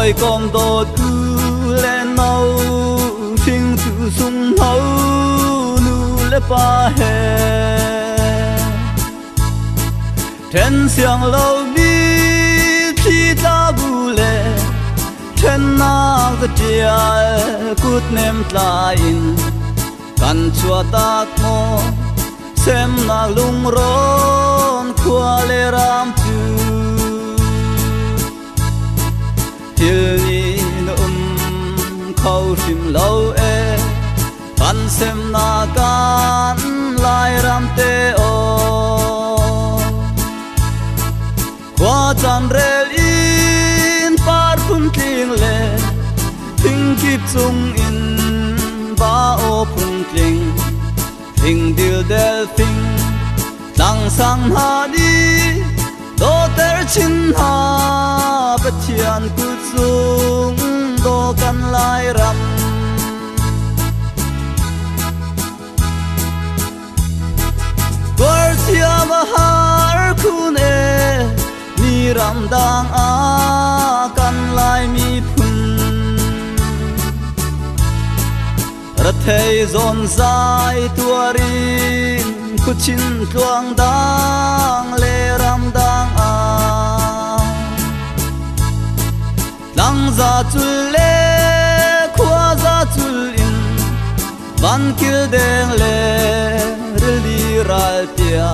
ôi con đồ tu lên nâu phình tu sung nâu nu lệ pa he trên xiang lâu bi chi ta bu lệ trên na cái chia cút nem tlain kan chua tak mo xem na lung ron khua le ram tu til ni khâu sim lâu e kan xem na kan lai ram te o qua chan rel in par phun tling le thing kip chung in ba o phun tling thing dil del thing lang sang ha đi do ter chin ha pathian ku chung do kan lai ram gor sia ma har khun e ni ram dang a kan lai mi phun ra thei zon zai tuarin khu chin tuang dang le ram dang a lang za chul le khua za chul in van kil deng le ri ral pia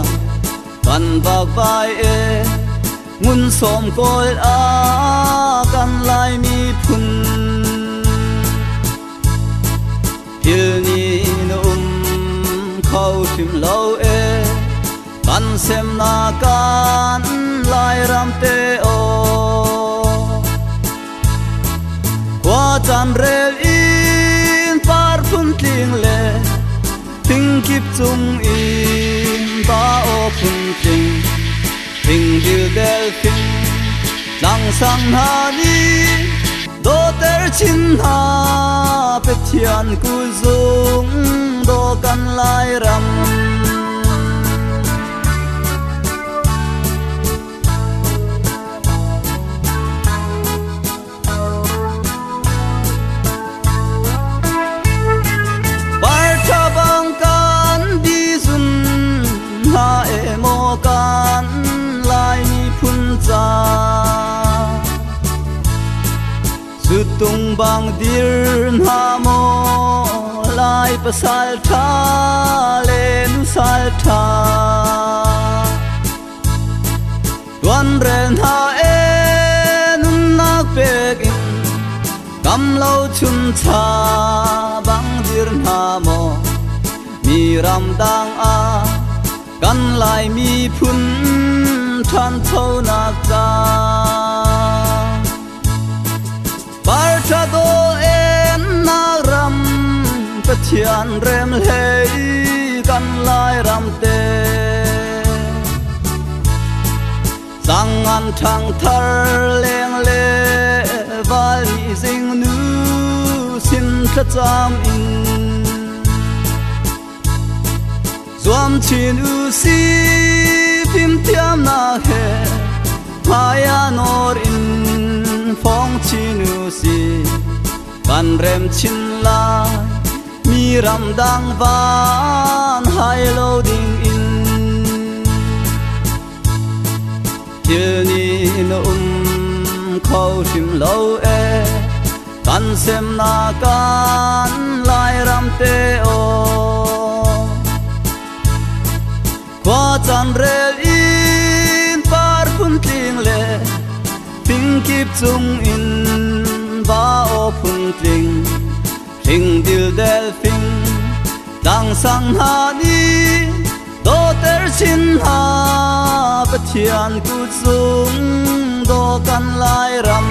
kan bak vai e ngun som kol a kan lai mi phun til ni no khâu tim lâu e kan xem na kan lai ram te o qua chan rel in par phun tling le thing kip chung in ba o phun tling thing dil del thing lang sang ha ni do ter chin ha pe thian ku dung do kan lai ram bar tha bang kan di sun ha e mo kan lai ni phun cha tung bang dir ha mo lai pasal tha le nu sal tha tuan ren ha e nun nak pek in kam lo chun cha bang dir ha mo mi ram dang a kan lai mi phun than thâu nak cha bar tha do en na ram pathian rem lei kan lai ram te sang an thang thar leng le val ni sing nu sin tha cham in zuam chin u si phim tiam na he maya nor in phong chinu si kan rem chin la mi ram dang van hai lo ding in til ni no khâu tim lâu e kan xem na kan lai ram te o qua chan rel in par phun tling le thing kip chung in ba o phun tling thing dil del thing dang sang ha ni do ter chin ha pathian ku chung do kan lai ram